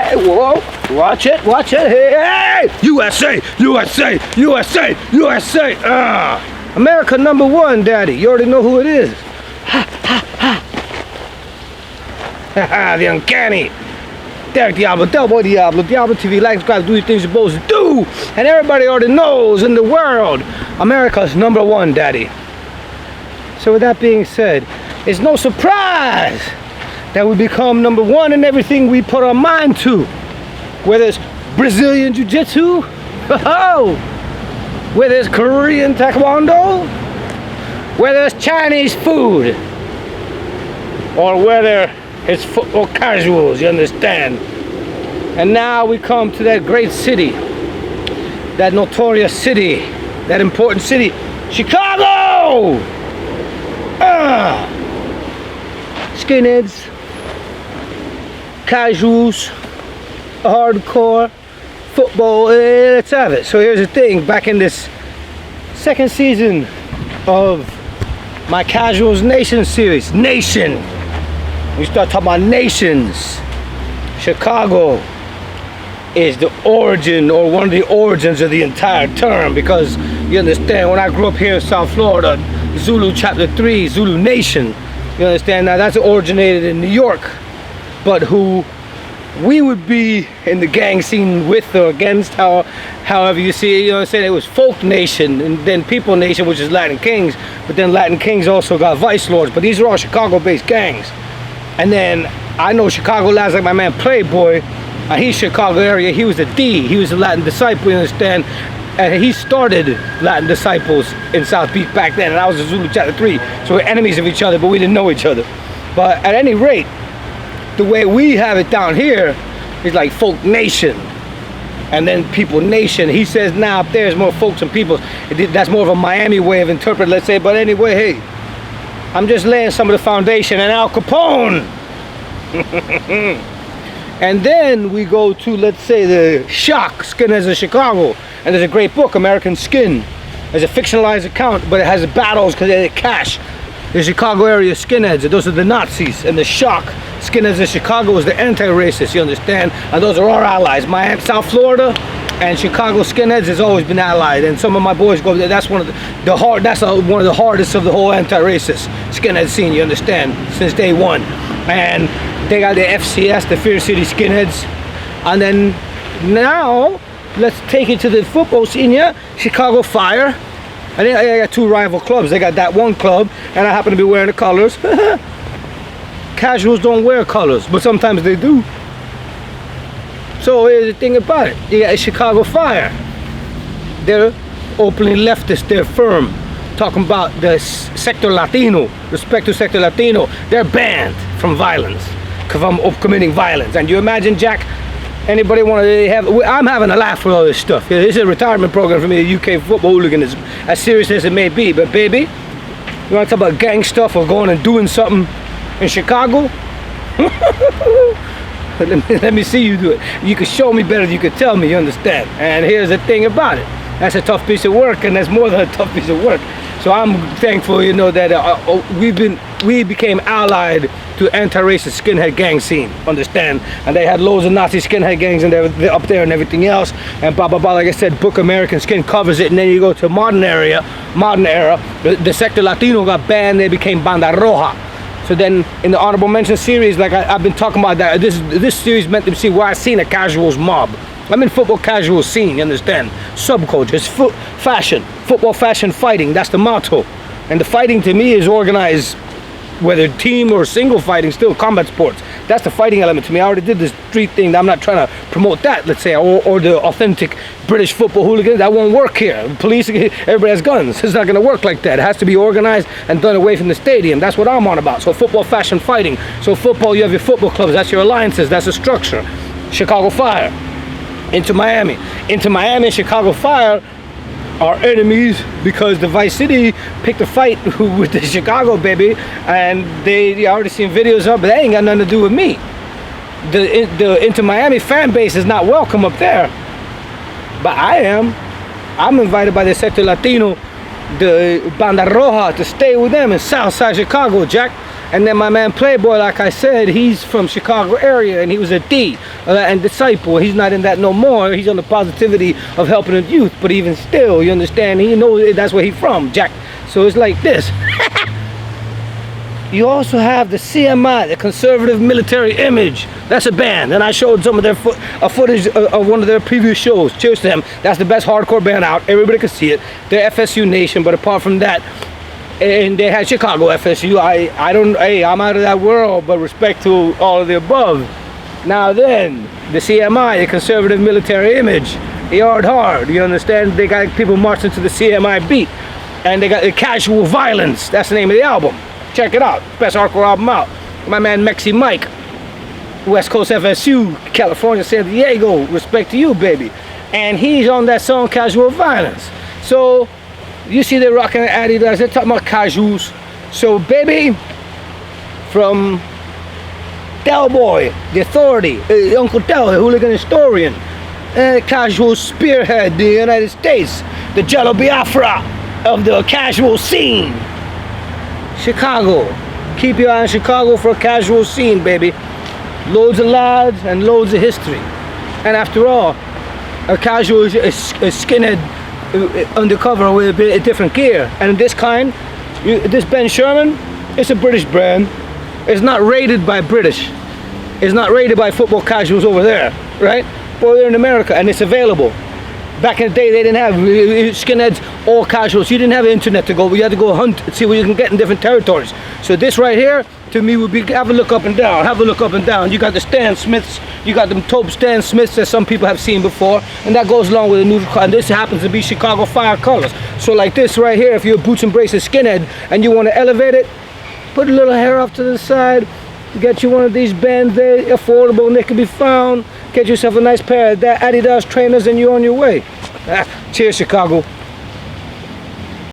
Hey, whoa, watch it, hey, USA, USA, USA, USA, America #1, Daddy, you already know who it is. The uncanny. Derek Diablo, Boy Diablo, Diablo TV, like, subscribe, do your things you're supposed to do. And everybody already knows in the world, America's #1, Daddy. So with that being said, it's no surprise that we become #1 in everything we put our mind to. Whether it's Brazilian Jiu-Jitsu, whether it's Korean Taekwondo, whether it's Chinese food, or whether it's football casuals, you understand? And now we come to that great city, that notorious city, that important city, Chicago! Skinheads, casuals, hardcore, football, let's have it. So here's the thing, back in this second season of my Casuals Nation series, Nation. We start talking about nations. Chicago is the origin, or one of the origins of the entire term, because you understand, when I grew up here in South Florida, Zulu Chapter 3, Zulu Nation, you understand, now that's originated in New York, but who we would be in the gang scene with or against, however you see it, you know what I'm saying, it was Folk Nation, and then People Nation, which is Latin Kings, but then Latin Kings also got Vice Lords, but these are all Chicago-based gangs. And then I know Chicago lads like my man Playboy, he's Chicago area, he was a D, he was a Latin disciple, you understand, and he started Latin disciples in South Beach back then, and I was a Zulu Chapter 3, so we're enemies of each other, but we didn't know each other. But at any rate, the way we have it down here is like Folk Nation, and then People Nation. He says now up there is more folks and peoples. That's more of a Miami way of interpreting, let's say, but anyway, hey, I'm just laying some of the foundation. And Al Capone. And then we go to, let's say, the Shock, Skinheads of Chicago. And there's a great book, American Skin. There's a fictionalized account, but it has battles because they cash. The Chicago area skinheads, those are the Nazis. And the Shock, Skinheads of Chicago, is the anti-racist, you understand? And those are our allies. My South Florida and Chicago skinheads has always been allied, and some of my boys go there. That's one of the hardest of the whole anti-racist skinhead scene, you understand, since day one. And they got the FCS, the Fear City Skinheads. And then now let's take it to the football scene here. Chicago Fire. I think I got two rival clubs. They got that one club, and I happen to be wearing the colors. Casuals don't wear colors, but sometimes they do. So here's the thing about it. You got Chicago Fire. They're openly leftist, they're firm. Talking about the Sector Latino, respect to Sector Latino. They're banned from violence, from committing violence. And you imagine, Jack, anybody want to have, I'm having a laugh with all this stuff. This is a retirement program for me, UK football hooliganism, as serious as it may be. But baby, you want to talk about gang stuff or going and doing something in Chicago? Let me see you do it. You can show me better than you can tell me, you understand? And here's the thing about it. That's a tough piece of work, and that's more than a tough piece of work. So I'm thankful, you know, that we became allied to anti-racist skinhead gang scene, understand? And they had loads of Nazi skinhead gangs, and they're up there and everything else. And blah, blah, blah, like I said, Book American Skin covers it. And then you go to modern era, the Sector Latino got banned, they became Banda Roja. So then in the honorable mention series, like I've been talking about that, this series meant to see where I seen a casuals mob. I'm in football casual scene, you understand? Subculture, it's fashion, football fashion fighting, that's the motto. And the fighting to me is organized, whether team or single fighting, still combat sports. That's the fighting element to me. I already did this street thing, I'm not trying to promote that, let's say, or the authentic British football hooligans. That won't work here. Police, everybody has guns. It's not gonna work like that. It has to be organized and done away from the stadium. That's what I'm on about. So football fashion fighting. So football, you have your football clubs, that's your alliances, that's a structure. Chicago Fire. Into Miami, Chicago Fire are enemies because the Vice City picked a fight with the Chicago, baby, and they already seen videos of, but that ain't got nothing to do with me. The Into Miami fan base is not welcome up there, but I am. I'm invited by the Sector Latino, the Banda Roja, to stay with them in Southside Chicago, Jack. And then my man Playboy, like I said, he's from Chicago area, and he was a D and disciple. He's not in that no more. He's on the positivity of helping the youth, but even still, you understand, he knows that's where he's from, Jack. So it's like this. You also have the CMI, the Conservative Military Image. That's a band, and I showed some of their footage of one of their previous shows. Cheers to them. That's the best hardcore band out. Everybody can see it. They're FSU Nation, but apart from that, and they had Chicago FSU. I'm out of that world, but respect to all of the above. Now then, the CMI, the Conservative Military Image, hard. You understand? They got people marching to the CMI beat, and they got the Casual Violence. That's the name of the album. Check it out. Best hardcore album out. My man Mexi Mike, West Coast FSU, California, San Diego. Respect to you, baby. And he's on that song Casual Violence. So you see they're rocking Adidas. They're talking about casuals. So baby, from Del Boy, the authority, Uncle Del, the hooligan historian, casual spearhead, the United States, the Jello Biafra of the casual scene. Chicago. Keep your eye on Chicago for a casual scene, baby. Loads of lads and loads of history. And after all, a casual is a skinhead undercover with a bit of different gear. And this kind, this Ben Sherman, it's a British brand. It's not rated by British. It's not rated by football casuals over there, right? Well, they're in America and it's available. Back in the day, they didn't have skinheads or casuals. You didn't have the internet to go. You had to go hunt and see what you can get in different territories. So this right here, to me, would be, have a look up and down. Have a look up and down. You got the Stan Smiths. You got them taupe Stan Smiths that some people have seen before. And that goes along with the neutral color. And this happens to be Chicago Fire colors. So like this right here, if you're a boots and braces skinhead and you want to elevate it, put a little hair off to the side. Get you one of these bands. They're affordable and they can be found. Get yourself a nice pair of Adidas trainers and you're on your way. Cheers, Chicago.